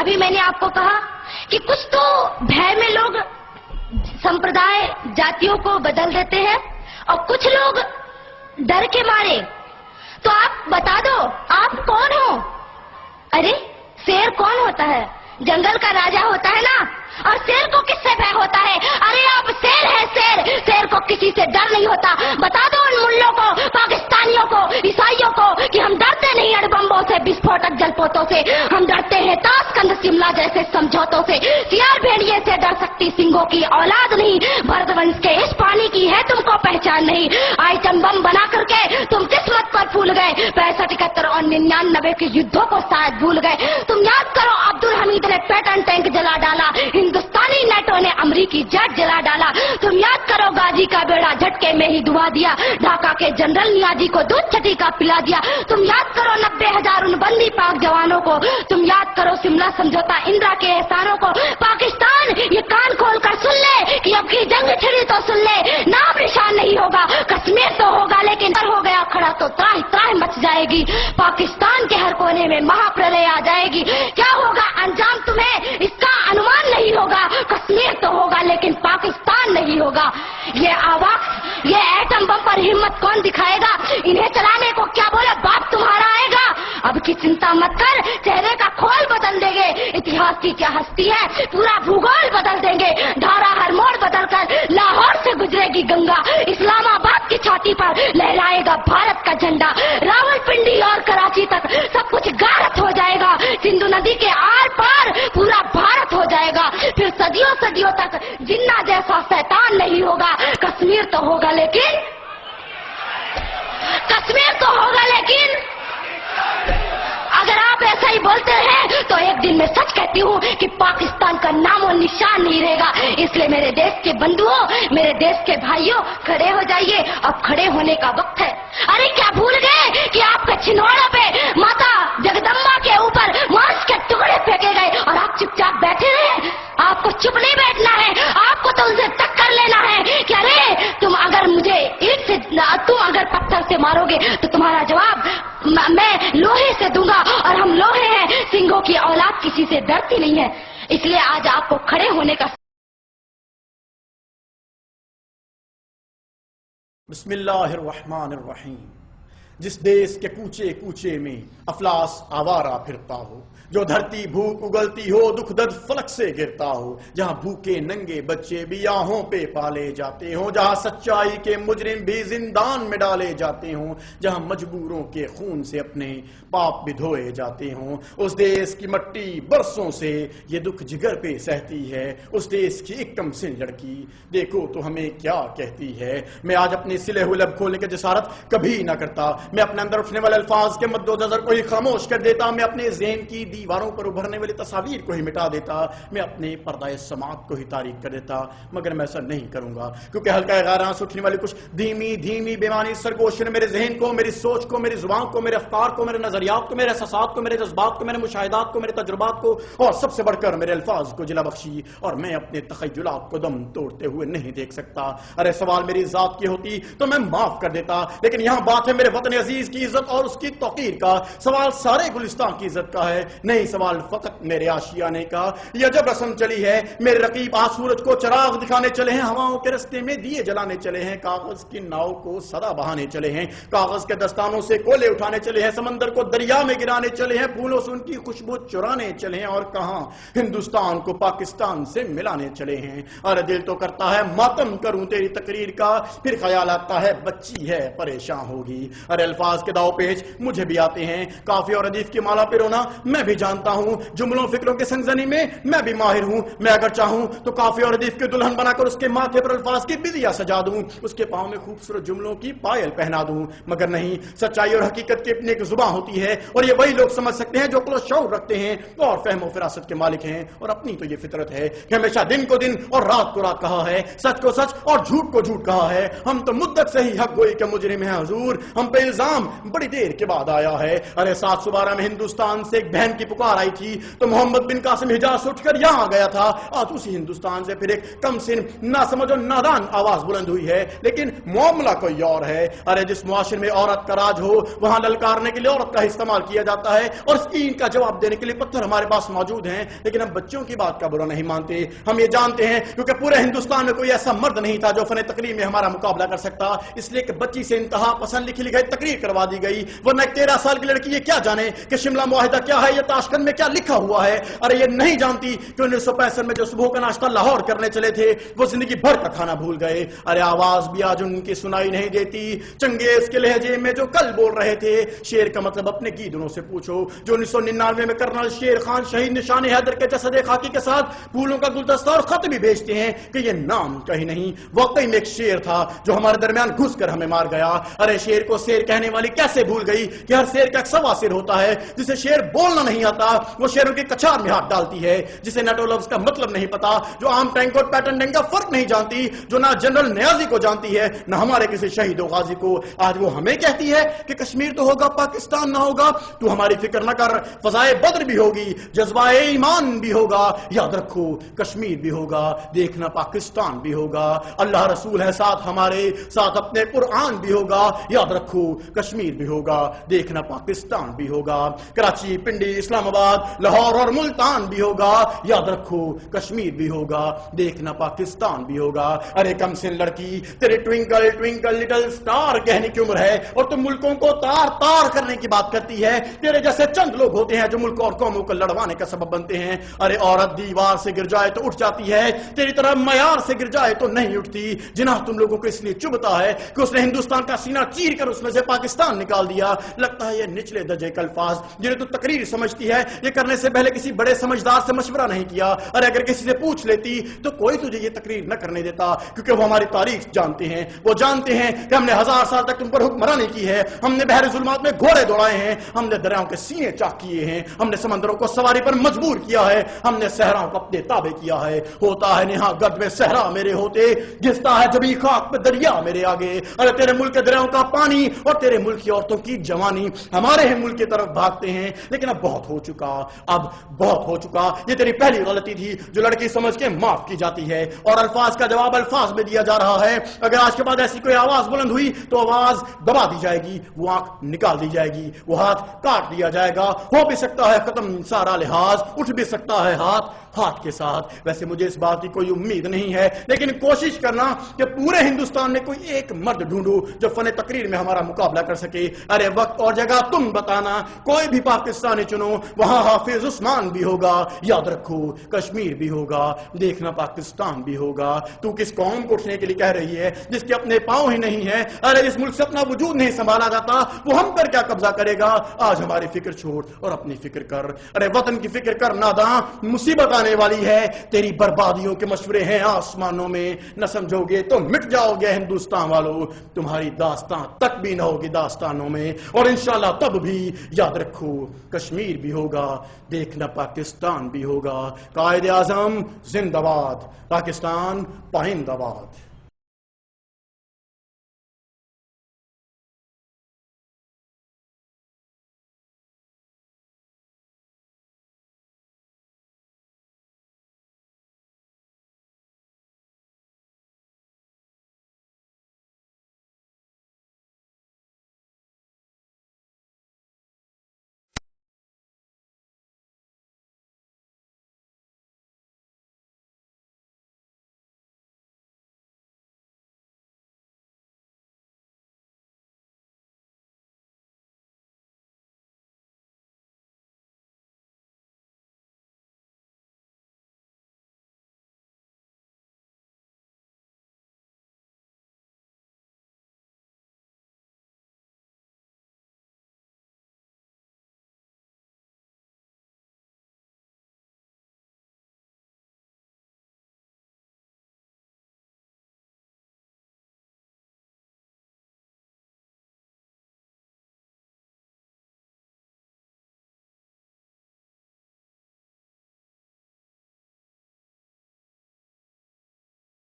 अभी मैंने आपको कहा कि कुछ तो भय में लोग संप्रदाय जातियों को बदल देते हैं और कुछ लोग डर के मारे। तो आप बता दो आप कौन हो? अरे शेर कौन होता है? जंगल का राजा होता है ना। और शेर को किससे भय होता है? अरे आप शेर है, शेर। शेर को किसी से डर नहीं होता। बता दो उन मुल्लों को, पाकिस्तानियों को, ईसाइयों को कि हम डरते नहीं अणुबम्बों से, विस्फोटक जलपोतों से। हम डरते हैं ताशकंद शिमला जैसे समझौतों से। सियार भेड़िए से डर सकती सिंहों की औलाद नहीं। भरतवंश के इस पानी की है तुमको पहचान नहीं। आइटम बम बना करके तुम किस्मत पर फूल गए। 65, 71 और 99 के युद्धों को शायद भूल गए। तुम याद करो अब्दुल हमीद ने पैटर्न टैंक जला डाला, हिंदुस्तानी नेटो ने अमरीकी जेट जला डाला। तुम याद करो गाजी का बेड़ा झटके में ही डुबा दिया। ढाका के जनरल नियाजी को दूध छठी का पिला दिया। तुम याद करो 90,000 उन बंदी पाक जवानों को। तुम याद करो शिमला समझौता, इंदिरा के एहसानों को। पाकिस्तान ये कान खोल कर सुन ले कि अब की जंग छिड़ी तो सुन ले। नाम निशान नहीं होगा, कश्मीर तो होगा लेकिन हो गया खड़ा तो त्राही त्राही मच जाएगी। पाकिस्तान के हर कोने में महाप्रलय आ जाएगी। क्या होगा अंजाम तुम्हें इसका अनुमान नहीं होगा। कश्मीर तो होगा लेकिन पाकिस्तान नहीं होगा। ये आवाज, ये एटम बम पर हिम्मत कौन दिखाएगा? इन्हें चलाने को क्या बोले बाप तुम्हारा आएगा। अब की चिंता मत कर, चेहरे का खोल बदल देंगे। इतिहास की क्या हस्ती है, पूरा भूगोल बदल देंगे। धारा हर मोड़ बदल कर लाहौर से गुजरेगी गंगा। इस्लामाबाद की छाती पर लहराएगा भारत का झंडा। रावलपिंडी और कराची तक सब कुछ गारत हो जाएगा। सिंधु नदी के आर पार पूरा भारत हो जाएगा। फिर सदियों सदियों तक जिन्ना जैसा शैतान नहीं होगा। कश्मीर तो होगा लेकिन, कश्मीर तो होगा लेकिन अगर आप ऐसा ही बोलते हैं तो एक दिन मैं सच कहती हूँ कि पाकिस्तान का नामो निशान नहीं रहेगा। इसलिए मेरे देश के बंधुओं, मेरे देश के भाइयों, खड़े हो जाइए। अब खड़े होने का वक्त है। अरे क्या भूल गए कि आपके छिंदवाड़ा पे माता जगदम्बा के ऊपर मांस के टुकड़े फेंके गए और आप चुपचाप बैठे रहे? आपको चुप नहीं बैठना है, आपको तो उनसे टक्कर लेना है कि अरे तुम अगर मुझे ईंट से, तुम अगर पत्थर से मारोगे तो तुम्हारा जवाब मैं लोहे से दूंगा। और हम लोहे हैं, सिंहों की औलाद किसी से डरती नहीं है। इसलिए आज आपको खड़े होने का बिस्मिल्लाहिर्रहमानिर्रहीम। जिस देश के कूचे कूचे में अफलास आवारा फिरता हो, जो धरती भूख उगलती हो, दुख दर्द फलक से गिरता हो, जहां भूखे नंगे बच्चे भी आहों पे पाले जाते हों, जहां सच्चाई के मुजरिम भी जिंदान में डाले जाते हों, जहां मजबूरों के खून से अपने पाप भी धोए जाते हों, उस देश की मट्टी बरसों से ये दुख जिगर पे सहती है। उस देश की एक कमसिन लड़की देखो तो हमें क्या कहती है। मैं आज अपने सिले हुए लब खोलने की जसारत कभी ना करता। मैं अपने अंदर उठने वाले अल्फाज के मद्दोनजर को ही खामोश कर देता। मैं अपने ज़हन की दीवारों पर उभरने वाली तस्वीर को ही मिटा देता। मैं अपने पर्दाए समात को ही तारीक कर देता। मगर मैं ऐसा नहीं करूंगा, क्योंकि हल्का गैरां से उठने वाली कुछ धीमी धीमी बेमानी सरगोशी ने मेरे जहन को, मेरी सोच को, मेरी जुबान को, मेरे अफ्कार को, मेरे नजरियात को, मेरे एहसासात को, मेरे जज्बात को, मेरे मुशाहिदात को, मेरे तजुर्बात को और सबसे बढ़कर मेरे अल्फाज को जिला बख्शी। और मैं अपने तखय्युलात को दम तोड़ते हुए नहीं देख सकता। अरे सवाल मेरी जात की होती तो मैं माफ कर देता, लेकिन यहां बात है मेरे वतन अजीज की इज्जत और उसकी तौकीर का। सवाल सारे गुलिस्तान की इज्जत का है, नहीं सवाल फकत मेरे आशियाने का। यह जब रस्म चली है, मेरे रकीब आज सूरज को चराग दिखाने चले हैं, हवाओं के रस्ते में दिए जलाने चले हैं, कागज की नाव को सदा बहाने चले हैं, कागज के दस्तानों से कोले उठाने चले हैं, समंदर को दरिया में गिराने चले हैं, फूलों से उनकी खुशबू चुराने चले हैं, और कहां हिंदुस्तान को पाकिस्तान से मिलाने चले हैं। अरे दिल तो करता है मातम करूं तेरी तकरीर का, फिर ख्याल आता है बच्ची है परेशान होगी। अरे अल्फाज के दाव पेच मुझे भी आते हैं, काफी और अदीफ की माला पे रोना मैं भी जानता हूं, जुमलों फिक्रों के संगजनी में मैं भी माहिर हूं। मैं अगर चाहूं तो काफी और अदीफ की दुल्हन बनाकर उसके माथे पर अल्फाज की बिदिया सजा दूं, उसके पांव में खूबसूरत जुमलों की पायल पहना दूं। मगर नहीं, सच्चाई और हकीकत की अपनी एक जुबान होती है, और ये वही लोग समझ सकते हैं जो अक्ल और शऊर रखते हैं और फहम और फिरासत के मालिक हैं। और अपनी तो ये फितरत है कि हमेशा दिन को दिन और रात को रात कहा है, सच को सच और झूठ को झूठ कहा है। हम तो मुद्दत से ही हक गोई के मुजरिम हैं हुजूर, हम पे نظام بڑی دیر کے بعد آیا ہے. ارے 712 میں ہندوستان سے ایک بہن کی پکار آئی تھی تو محمد بن قاسم حجاز اٹھ کر یہاں گیا تھا. آج اسی ہندوستان سے پھر ایک کم سن ناسمجھ و نادان آواز بلند ہوئی ہے، لیکن معاملہ کوئی اور ہے. ارے جس معاشرے میں عورت کا راج ہو وہاں للکارنے کے لیے عورت کا استعمال کیا جاتا ہے اور اس کی کا جواب دینے کے لیے پتھر ہمارے پاس موجود ہیں، لیکن ہم بچوں کی بات کا برا نہیں مانتے. ہم یہ جانتے ہیں کیونکہ پورے ہندوستان میں کوئی ایسا مرد نہیں تھا جو فن تقریر میں ہمارا مقابلہ کر سکتا، اس لیے کہ بچی سے انتہا پسند لکھی لکھائی تقریر کروا دی گئی. ورنہ 13 سال کی لڑکی یہ کیا جانے کہ شملہ معاہدہ کیا ہے یا تاشکند میں کیا لکھا ہوا ہے. ارے یہ نہیں جانتی کہ 1965 میں جو صبح کا ناشتہ لاہور کرنے چلے تھے وہ زندگی بھر کا کھانا بھول گئے. ارے آواز بھی آج ان کی سنائی نہیں دیتی. چنگیز کے لہجے میں جو کل بول رہے تھے شیر کا مطلب اپنے گیدڑوں سے پوچھو جو 1999 میں کرنل شیر خان شہید نشان حیدر کے جسد خاکی کے ساتھ پھولوں کا گلدستہ اور خط بھی بھیجتے ہیں کہ یہ نام کہیں نہیں. واقعی میں ایک شیر تھا جو ہمارے درمیان گھس کر ہمیں مار گیا. ارے شیر کو شیر کہنے والی کیسے بھول گئی کہ ہر شیر کا ایک سوا شیر ہوتا ہے. جسے شیر بولنا نہیں آتا وہ شیروں کے کچار میں ہاتھ ڈالتی ہے. جسے نیٹو لفظ کا مطلب نہیں پتا، جو عام ٹینک اور پیٹرن ٹینک کا فرق نہیں جانتی، جو نہ جنرل نیازی کو جانتی ہے نہ ہمارے کسی شہید و غازی کو، آج وہ ہمیں کہتی ہے کہ کشمیر تو ہوگا پاکستان نہ ہوگا. تو ہماری فکر نہ کر، فضائے بدر بھی ہوگی، جذبہ ایمان بھی ہوگا. یاد رکھو کشمیر بھی ہوگا، دیکھنا پاکستان بھی ہوگا. اللہ رسول ہے ساتھ ہمارے، ساتھ اپنے قرآن بھی ہوگا. یاد رکھو کشمیر بھی ہوگا، دیکھنا پاکستان بھی ہوگا. کراچی، پنڈی، اسلام آباد، لاہور اور ملتان بھی ہوگا. یاد رکھو کشمیر بھی ہوگا، دیکھنا پاکستان بھی ہوگا. ارے کم سن لڑکی، تیرے ٹوینکل ٹوینکل لٹل سٹار کہنے کی عمر ہے اور تم ملکوں کو تار تار کرنے کی بات کرتی ہے. تیرے جیسے چند لوگ ہوتے ہیں جو ملک اور قوموں کو لڑوانے کا سبب بنتے ہیں. ارے عورت دیوار سے گر جائے تو اٹھ جاتی ہے، تیری طرح معیار سے گر جائے تو نہیں اٹھتی. جناح تم لوگوں کو اس لیے چبھتا ہے کہ اس نے ہندوستان کا سینہ چیر کر اس میں سے پاکستان نکال دیا. لگتا ہے یہ نچلے درجے کے الفاظ جنہیں تو تقریر سمجھتی ہے، یہ کرنے سے پہلے کسی بڑے سمجھدار سے مشورہ نہیں کیا. ارے اگر کسی سے پوچھ لیتی تو کوئی تجھے یہ تقریر نہ کرنے دیتا، کیونکہ وہ ہماری تاریخ جانتے ہیں. وہ جانتے ہیں کہ ہم نے 1000 سال تک تم پر حکمرانی کی ہے. ہم نے بحر ظلمات میں گھوڑے دوڑائے ہیں، ہم نے دریاؤں کے سینے چاک کیے ہیں، ہم نے سمندروں کو سواری پر مجبور کیا ہے، ہم نے صحراؤں کو اپنے تابع کیا ہے. ہوتا ہے نہا گرد میں صحرا میرے ہوتے، گھستا ہے جبھی خاک پہ دریا میرے آگے. ارے تیرے ملک کے دریاؤں کا پانی اور تیرے ملک کی عورتوں کی جوانی ہمارے ہی ملک کی طرف بھاگتے ہیں. لیکن اب بہت ہو چکا، اب بہت ہو چکا. یہ تیری پہلی غلطی تھی جو لڑکی سمجھ کے معاف کی جاتی ہے، اور الفاظ کا جواب الفاظ میں دیا جا رہا ہے. اگر آج کے بعد ایسی کوئی آواز بلند ہوئی تو آواز دبا دی جائے گی، وہ آنکھ نکال دی جائے گی، وہ ہاتھ کاٹ دیا جائے گا. ہو بھی سکتا ہے ختم سارا لحاظ، اٹھ بھی سکتا ہے ہاتھ کے ساتھ. ویسے مجھے اس بات کی کوئی امید نہیں ہے، لیکن کوشش کرنا کہ پورے ہندوستان میں کوئی ایک مرد ڈھونڈو جو فن تقریر میں ہمارا مقابلہ کر سکے. ارے وقت اور جگہ تم بتانا، کوئی بھی پاکستانی چنو، وہاں حافظ عثمان بھی ہوگا. یاد رکھو کشمیر بھی ہوگا، دیکھنا پاکستان بھی ہوگا. تو کس قوم کو اٹھنے کے لیے کہہ رہی ہے جس کے اپنے پاؤں ہی نہیں ہے؟ ارے اس ملک سے اپنا وجود نہیں سنبھالا جاتا، وہ ہم پر کیا قبضہ کرے گا؟ آج ہماری فکر چھوڑ اور اپنی فکر کر. ارے وطن کی فکر کر ناداں، مصیبت آنے والی ہے. تیری بربادیوں کے مشورے ہیں آسمانوں میں، نہ سمجھو گے تو مٹ جاؤ گے ہندوستان والوں. تمہاری داستان تک بھی نہ ہوگی داستانوں میں، اور انشاءاللہ تب بھی. یاد رکھو کشمیر بھی ہوگا، دیکھنا پاکستان بھی ہوگا. قائد اعظم زندہ باد، پاکستان پائندہ باد.